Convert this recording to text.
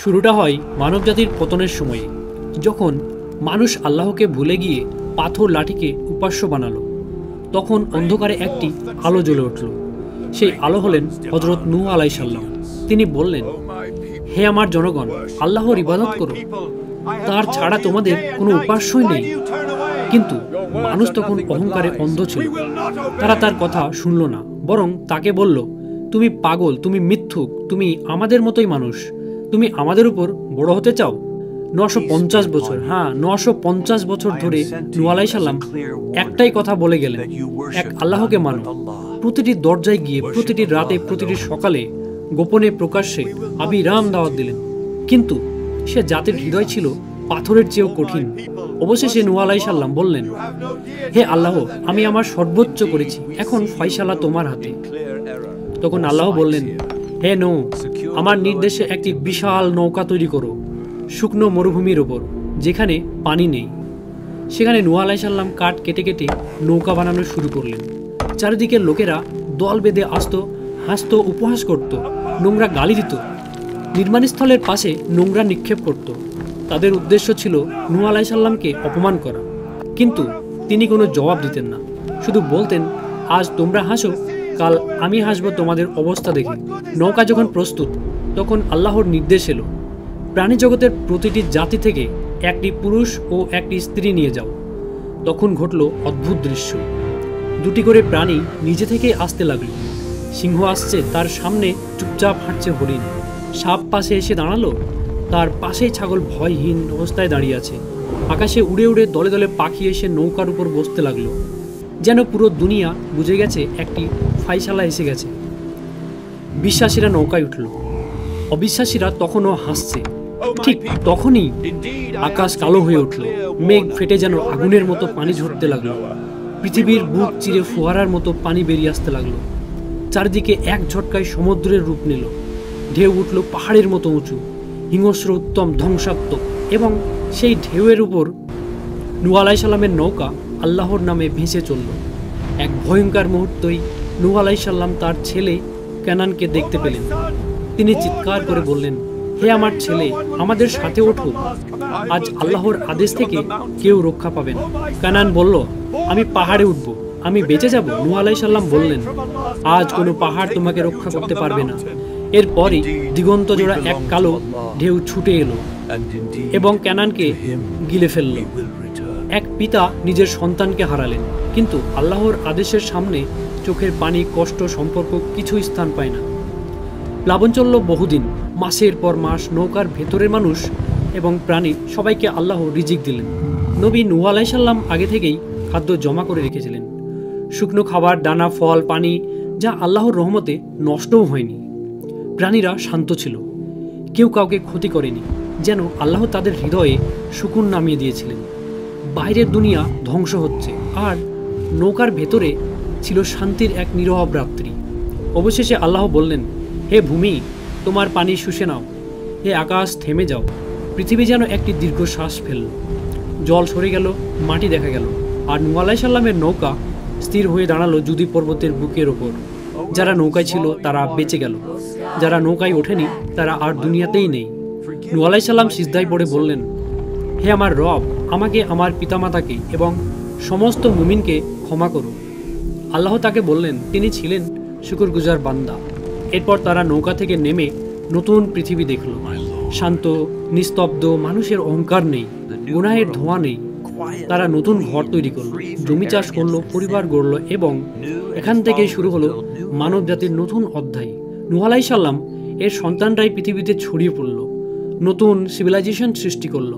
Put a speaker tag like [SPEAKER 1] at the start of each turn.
[SPEAKER 1] শুরুটা হয় মানবজাতির পতনের সময়ে, যখন মানুষ আল্লাহকে ভুলে গিয়ে পাথর লাঠিকে উপাস্য বানালো। তখন অন্ধকারে একটি আলো জ্বলে উঠল। সেই আলো হলেন হযরত নূহ আলাইহিস সালাম। তিনি বললেন, হে আমার জনগণ, আল্লাহর ইবাদত করো, তার ছাড়া তোমাদের কোনো উপাস্যই নেই। কিন্তু মানুষ তখন অহংকারে অন্ধ ছিল। তারা তার কথা শুনল না, বরং তাকে বলল, তুমি পাগল, তুমি মিথ্যুক, তুমি আমাদের মতোই মানুষ, তুমি আমাদের উপর বড় হতে চাও। 950 বছর, 950 বছর ধরে নূহ আলাইহিস সালাম একটাই কথা বলে গেলেন, এক আল্লাহকে মানো। প্রতিটি দরজায় গিয়ে, প্রতিটি রাতে, প্রতিটি সকালে, গোপনে প্রকাশ্যে আবিরাম দাওয়াত দিলেন। কিন্তু সে জাতির হৃদয় ছিল পাথরের চেয়েও কঠিন। অবশেষে নূহ আলাইহিস সালাম বললেন, হে আল্লাহ, আমি আমার সর্বোচ্চ করেছি, এখন ফয়সালা তোমার হাতে। তখন আল্লাহ বললেন, হে নূহ, আমার নির্দেশে একটি বিশাল নৌকা তৈরি করো শুকনো মরুভূমির ওপর, যেখানে পানি নেই। সেখানে নূহ আলাইহিস সালাম কাঠ কেটে কেটে নৌকা বানানো শুরু করলেন। চারিদিকের লোকেরা দল বেঁধে আসত, হাসত, উপহাস করত, নোংরা গালি দিত, নির্মাণস্থলের পাশে নোংরা নিক্ষেপ করত। তাদের উদ্দেশ্য ছিল নূহ আলাইহিস সালামকে অপমান করা। কিন্তু তিনি কোনো জবাব দিতেন না, শুধু বলতেন, আজ তোমরা হাসো, কাল আমি হাসবো তোমাদের অবস্থা দেখে। নৌকা যখন প্রস্তুত, তখন আল্লাহর নির্দেশ এলো, প্রাণী জগতের প্রতিটি জাতি থেকে একটি পুরুষ ও একটি স্ত্রী নিয়ে যাও। তখন ঘটল অদ্ভুত দৃশ্য। দুটি করে প্রাণী নিজে থেকে আসতে লাগলো। সিংহ আসছে, তার সামনে চুপচাপ হাঁটছে হরিণ। সাপ পাশে এসে দাঁড়ালো, তার পাশেই ছাগল ভয়হীন অবস্থায় দাঁড়িয়ে আছে। আকাশে উড়ে উড়ে দলে দলে পাখি এসে নৌকার উপর বসতে লাগলো, যেন পুরো দুনিয়া বুঝে গেছে একটি ফায়সালা এসে গেছে। বিশ্বাসীরা নৌকায় উঠল, অবিশ্বাসীরা তখনও হাসছে। ঠিক তখনই আকাশ কালো হয়ে উঠল, মেঘ ফেটে যেন আগুনের মতো পানি ঝরতে লাগলো। পৃথিবীর বুক চিরে ফোয়ারার মতো পানি বেরিয়ে আসতে লাগলো। চারিদিকে এক ঝটকায় সমুদ্রের রূপ নিল। ঢেউ উঠল পাহাড়ের মতো উঁচু, হিংস্র, উত্তম, ধ্বংসাত্মক। এবং সেই ঢেউয়ের উপর নূহ আলাইহিস সালামের নৌকা আল্লাহর নামে ভেসে চলল। এক ভয়ঙ্কর মুহূর্তেই নূহ আলাইহিস সালাম তার ছেলে কানানকে দেখতে পেলেন। তিনি চিৎকার করে বললেন, হে আমার ছেলে, আমাদের সাথে ওঠো, আজ আল্লাহর আদেশ থেকে কেউ রক্ষা পাবে না। কানান বলল, আমি পাহাড়ে উঠব, আমি বেঁচে যাব। নূহ আলাইহিস সালাম বললেন, আজ কোনো পাহাড় তোমাকে রক্ষা করতে পারবে না। এরপরই দিগন্ত জোড়া এক কালো ঢেউ ছুটে এলো এবং কানানকে গিলে ফেলল। এক পিতা নিজের সন্তানকে হারালেন, কিন্তু আল্লাহর আদেশের সামনে চোখের পানি, কষ্ট, সম্পর্ক কিছুই স্থান পায় না। প্লাবন চলল বহুদিন, মাসের পর মাস। নৌকার ভেতরের মানুষ এবং প্রাণী সবাইকে আল্লাহ রিজিক দিলেন। নবী নূহ আলাইহিস সালাম আগে থেকেই খাদ্য জমা করে রেখেছিলেন, শুকনো খাবার, দানা, ফল, পানি, যা আল্লাহর রহমতে নষ্টও হয়নি। প্রাণীরা শান্ত ছিল, কেউ কাউকে ক্ষতি করেনি, যেন আল্লাহ তাদের হৃদয়ে সুকুন নামিয়ে দিয়েছিলেন। বাইরের দুনিয়া ধ্বংস হচ্ছে, আর নৌকার ভেতরে ছিল শান্তির এক নীরব রাত্রি। অবশেষে আল্লাহ বললেন, হে ভূমি, তোমার পানি শুষে নাও, হে আকাশ, থেমে যাও। পৃথিবী যেন একটি দীর্ঘশ্বাস ফেলল। জল সরে গেল, মাটি দেখা গেল, আর নূহ আলাইহিস সালামের নৌকা স্থির হয়ে দাঁড়ালো জুদি পর্বতের বুকের ওপর। যারা নৌকায় ছিল তারা বেঁচে গেল, যারা নৌকায় ওঠেনি তারা আর দুনিয়াতেই নেই। নূহ আলাইহিস সালাম সিজদায় পড়ে বললেন, হে আমার রব, আমাকে, আমার পিতামাতাকে এবং সমস্ত মুমিনকে ক্ষমা করো। আল্লাহ তাকে বললেন, তিনি ছিলেন শুকরগুজার বান্দা। এরপর তারা নৌকা থেকে নেমে নতুন পৃথিবী দেখল, শান্ত, নিস্তব্ধ, মানুষের অহংকার নেই, গুনাহের ধোঁয়া নেই। তারা নতুন ঘর তৈরি করলো, জমি চাষ করলো, পরিবার গড়ল, এবং এখান থেকেই শুরু হলো মানব জাতির নতুন অধ্যায়। নূহ আলাইহিস সালাম এর সন্তানরাই পৃথিবীতে ছড়িয়ে পড়ল, নতুন সিভিলাইজেশন সৃষ্টি করলো।